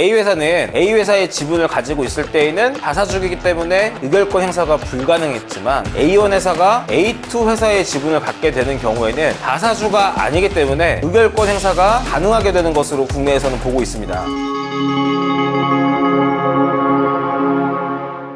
A회사는 A회사의 지분을 가지고 있을 때에는 다사주기이기 때문에 의결권 행사가 불가능했지만 A1 회사가 A2 회사의 지분을 갖게 되는 경우에는 다사주가 아니기 때문에 의결권 행사가 가능하게 되는 것으로 국내에서는 보고 있습니다.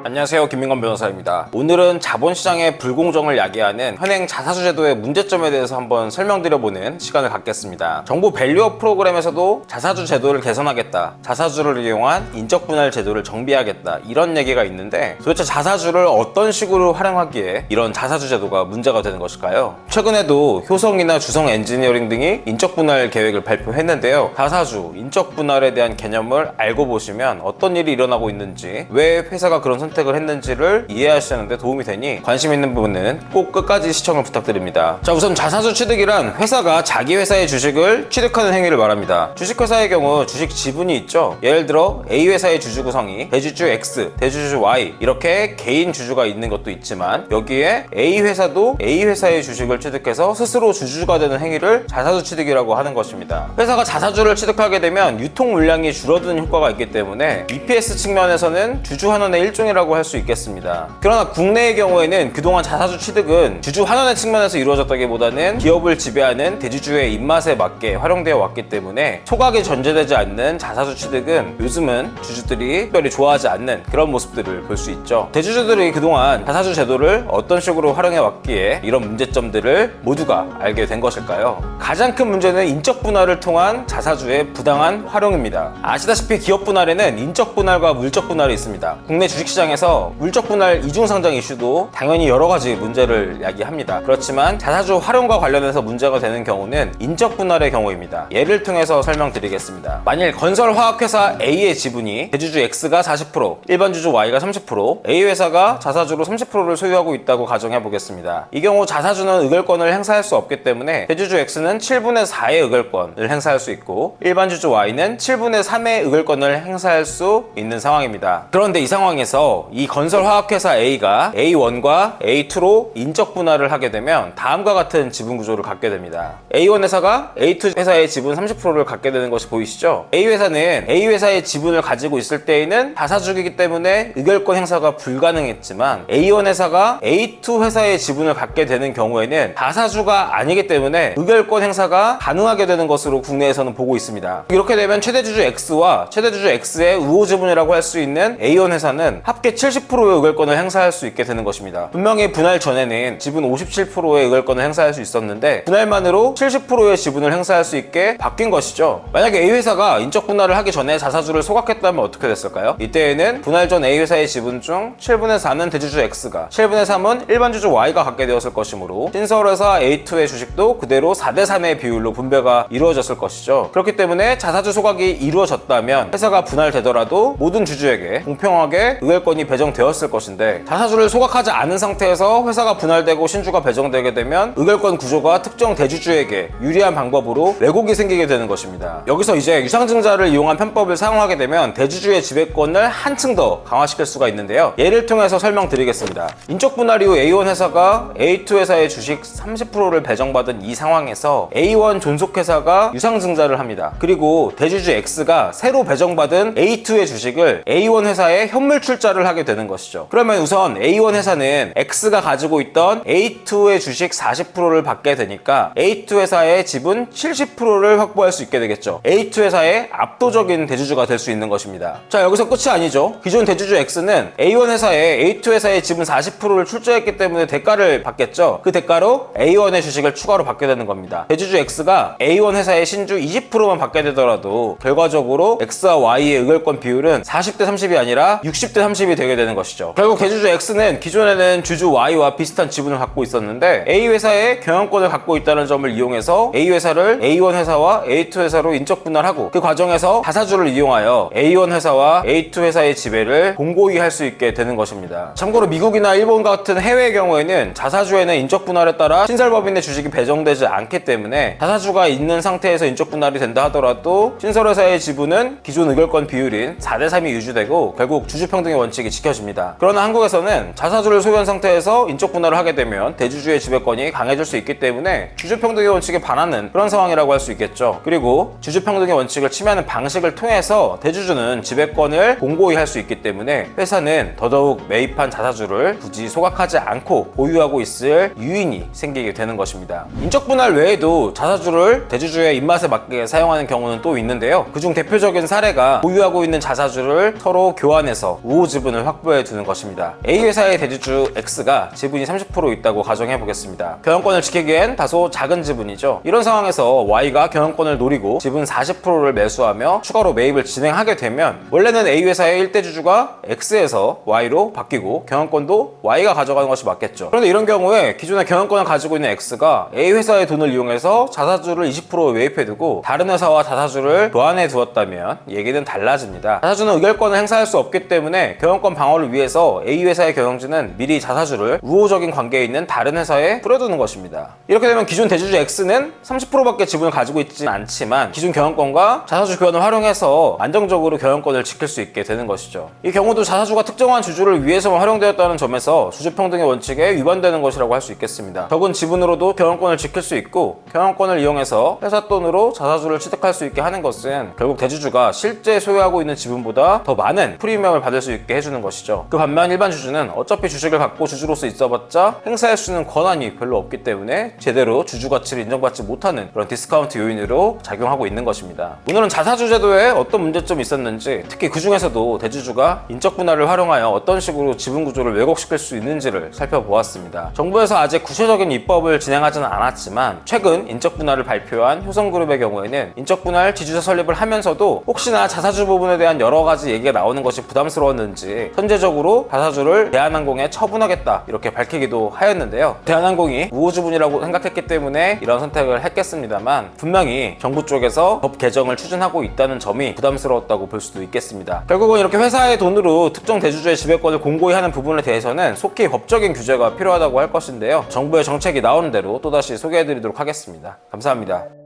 안녕하세요, 김민건 변호사입니다. 오늘은 자본시장의 불공정을 야기하는 현행 자사주 제도의 문제점에 대해서 한번 설명드려보는 시간을 갖겠습니다. 정부 밸류업 프로그램에서도 자사주 제도를 개선하겠다, 자사주를 이용한 인적분할 제도를 정비하겠다, 이런 얘기가 있는데 도대체 자사주를 어떤 식으로 활용하기에 이런 자사주 제도가 문제가 되는 것일까요? 최근에도 효성이나 주성 엔지니어링 등이 인적분할 계획을 발표했는데요. 자사주, 인적분할에 대한 개념을 알고 보시면 어떤 일이 일어나고 있는지, 왜 회사가 그런 선택을 했는지를 이해하시는데 도움이 되니 관심 있는 부분은 꼭 끝까지 시청을 부탁드립니다. 자, 우선 자사주 취득이란 회사가 자기 회사의 주식을 취득하는 행위를 말합니다. 주식회사의 경우 주식 지분이 있죠. 예를 들어 A회사의 주주 구성이 대주주 X, 대주주 Y 이렇게 개인 주주가 있는 것도 있지만 여기에 A회사도 A회사의 주식을 취득해서 스스로 주주가 되는 행위를 자사주 취득이라고 하는 것입니다. 회사가 자사주를 취득하게 되면 유통 물량이 줄어드는 효과가 있기 때문에 EPS 측면에서는 주주 환원의 일종이라고 할 수 있겠습니다. 그러나 국내의 경우에는 그동안 자사주 취득은 주주 환원의 측면에서 이루어졌다기보다는 기업을 지배하는 대주주의 입맛에 맞게 활용되어 왔기 때문에 소각이 전제되지 않는 자사주 취득은 요즘은 주주들이 특별히 좋아하지 않는 그런 모습들을 볼 수 있죠. 대주주들이 그동안 자사주 제도를 어떤 식으로 활용해 왔기에 이런 문제점들을 모두가 알게 된 것일까요? 가장 큰 문제는 인적 분할을 통한 자사주의 부당한 활용입니다. 아시다시피 기업 분할에는 인적 분할과 물적 분할이 있습니다. 국내 주식시장에서 물적 분할 이중 상장 이슈도 당연히 여러 가지 문제를 야기합니다. 그렇지만 자사주 활용과 관련해서 문제가 되는 경우는 인적 분할의 경우입니다. 예를 통해서 설명드리겠습니다. 만일 건설화학회사 A의 지분이 대주주 X가 40%, 일반 주주 Y가 30%, A회사가 자사주로 30%를 소유하고 있다고 가정해 보겠습니다. 이 경우 자사주는 의결권을 행사할 수 없기 때문에 대주주 X는 7분의 4의 의결권을 행사할 수 있고 일반 주주 Y는 7분의 3의 의결권을 행사할 수 있는 상황입니다. 그런데 이 상황에서 이 건설화학회사 A가 A1과 A2로 인적 분할을 하게 되면 다음과 같은 지분 구조를 갖게 됩니다. A1 회사가 A2 회사의 지분 30%를 갖게 되는 것이 보이시죠? A회사는 A회사의 지분을 가지고 있을 때에는 다사주기이기 때문에 의결권 행사가 불가능했지만 A1 회사가 A2 회사의 지분을 갖게 되는 경우에는 다사주가 아니기 때문에 의결권 행사가 가능하게 되는 것으로 국내에서는 보고 있습니다. 이렇게 되면 최대주주 X와 최대주주 X의 우호 지분이라고 할 수 있는 A1 회사는 합계 70%의 의결권을 행사할 수 있게 되는 것입니다. 분명히 분할 전에는 지분 57%의 의결권을 행사할 수 있었는데 분할만으로 70%의 지분을 행사할 수 있게 바뀐 것이죠. 만약에 A회사가 인적 분할을 하기 전에 자사주를 소각했다면 어떻게 됐을까요? 이때에는 분할 전 A회사의 지분 중 7분의 4는 대주주 X가, 7분의 3은 일반 주주 Y가 갖게 되었을 것이므로 신설회사 A2의 주식도 그대로 4대3의 비율로 분배가 이루어졌을 것이죠. 그렇기 때문에 자사주 소각이 이루어졌다면 회사가 분할되더라도 모든 주주에게 공평하게 의결권이 배정되었을 것인데 자사주를 소각하지 않은 상태에서 회사가 분할되고 신주가 배정되게 되면 의결권 구조가 특정 대주주에게 유리한 방법으로 왜곡이 생기게 되는 것입니다. 여기서 이제 유상증자를 이용한 편법을 사용하게 되면 대주주의 지배권을 한층 더 강화시킬 수가 있는데요. 예를 통해서 설명드리겠습니다. 인적 분할 이후 A1 회사가 A2 회사의 주식 30%를 배정받은 이 상황에서 A1 존속회사가 유상증자를 합니다. 그리고 대주주 X가 새로 배정받은 A2의 주식을 A1 회사에 현물 출자를 하게 되는 것이죠. 그러면 우선 A1 회사는 X가 가지고 있던 A2의 주식 40%를 받게 되니까 A2 회사의 지분 70%를 확보할 수 있게 되겠죠. A2 회사의 압도적인 대주주가 될 수 있는 것입니다. 자, 여기서 끝이 아니죠. 기존 대주주 X는 A1 회사에 A2 회사의 지분 40%를 출자했기 때문에 대가를 받겠죠. 그 대가로 A1의 주식을 추가로 받게 되는 겁니다. 대주주 X가 A1 회사의 신주 20%만 받게 되더라도 결과적으로 X와 Y의 의결권 비율은 40대 30이 아니라 60대 30이 되게 되는 것이죠. 결국 대주주 X는 기존에는 주주 Y와 비슷한 지분을 갖고 있었는데 A회사의 경영권을 갖고 있다는 점을 이용해서 A회사를 A1 회사와 A2 회사로 인적 분할하고 그 과정에서 자사주를 이용하여 A1 회사와 A2 회사의 지배를 공고히 할 수 있게 되는 것입니다. 참고로 미국이나 일본 같은 해외의 경우에는 자사주에는 인적 분할에 따라 신설법인의 주식이 배정되지 않기 때문에 자사주가 있는 상태에서 인적 분할이 된다 하더라도 신설회사의 지분은 기존 의결권 비율인 4대3이 유지되고 결국 주주평등의 원칙이 지켜집니다. 그러나 한국에서는 자사주를 소유한 상태에서 인적 분할을 하게 되면 대주주의 지배권이 강해질 수 있기 때문에 주주평등의 원칙에 반하는 그런 상황이라고 할 수 있겠죠. 그리고 주주평등의 원칙을 침해하는 방식을 통해서 대주주는 지배권을 공고히 할 수 있기 때문에 회사는 더더욱 매입한 자사주를 굳이 소각하지 않고 보유하고 있을 유인이 생기게 되는 것입니다. 인적 분할 외에도 자사주를 대주주의 입맛에 맞게 사용하는 경우는 또 있는데요. 그중 대표적인 사례가 보유하고 있는 자사주를 서로 교환해서 우호 지분을 확보해 두는 것입니다. A회사의 대주주 X가 지분이 30% 있다고 가정해 보겠습니다. 경영권을 지키기엔 다소 작은 지분이죠. 이런 상황에서 Y가 경영권을 노리고 지분 40%를 매수하며 추가로 매입을 진행하게 되면 원래는 A회사의 1대 주주가 X에서 Y로 바뀌고 경영권도 Y가 가져가는 것이 맞겠죠. 그런데 이런 경우에 기존의 경영권을 가지고 있는 X가 A회사의 돈을 이용해서 자사주를 20% 매입해두고 다른 회사와 자사주를 교환해 두었다면 얘기는 달라집니다. 자사주는 의결권을 행사할 수 없기 때문에 경영권 방어를 위해서 A회사의 경영진은 미리 자사주를 우호적인 관계에 있는 다른 회사에 뿌려두는 것입니다. 이렇게 되면 기존 대주주 X는 30%밖에 지분을 가지고 있지는 않지만 기존 경영권과 자사주 교환을 활용해서 안정적으로 경영권을 지킬 수 있게 되는 것이죠. 이 경우도 자사주가 특정한 주주를 위해서만 활용되었다는 점에서 주주평등의 원칙에 위반되는 것이라고 할 수 있겠습니다. 적은 지분으로도 경영권을 지킬 수 있고 경영권을 이용해서 회사 돈으로 자사주를 취득할 수 있게 하는 것은 결국 대주주가 실제 소유하고 있는 지분보다 더 많은 프리미엄을 받을 수 있게 해주는 것이죠. 그 반면 일반 주주는 어차피 주식을 갖고 주주로서 있어봤자 행사할 수 있는 권한이 별로 없기 때문에 제대로 주주 가치를 인정받지 못하는 그런 디스카운트 요인으로 작용하고 있는 것입니다. 오늘은 자사주 제도에 어떤 문제점이 있었는지, 특히 그 중에서도 대주주가 인적 분할을 활용하여 어떤 식으로 지분 구조를 왜곡시킬 수 있는지를 살펴보았습니다. 정부에서 아직 구체적인 입법을 진행하지는 않았지만 최근 인적 분할을 발표한 효성그룹의 경우에는 인적 분할 지주사 설립을 하면서도 혹시나 자사주 부분에 대한 여러 가지 얘기가 나오는 것이 부담스러웠는지 선제적으로 자사주를 대한항공에 처분하겠다 이렇게 밝히기도 하였는데요. 대한항공이 우호지분이라고 생각했기 때문에 이런 선택을 했겠습니다만 분명히 정부 쪽에서 법 개정을 추진하고 있다는 점이 부담스러웠다고 볼 수도 있겠습니다. 결국은 이렇게 회사의 돈으로 특정 대주주의 지배권을 공고히 하는 부분에 대해서는 속히 법적인 규제가 필요하다고 할 것인데요. 정부의 정책이 나오는 대로 또다시 소개해드리도록 하겠습니다. 감사합니다.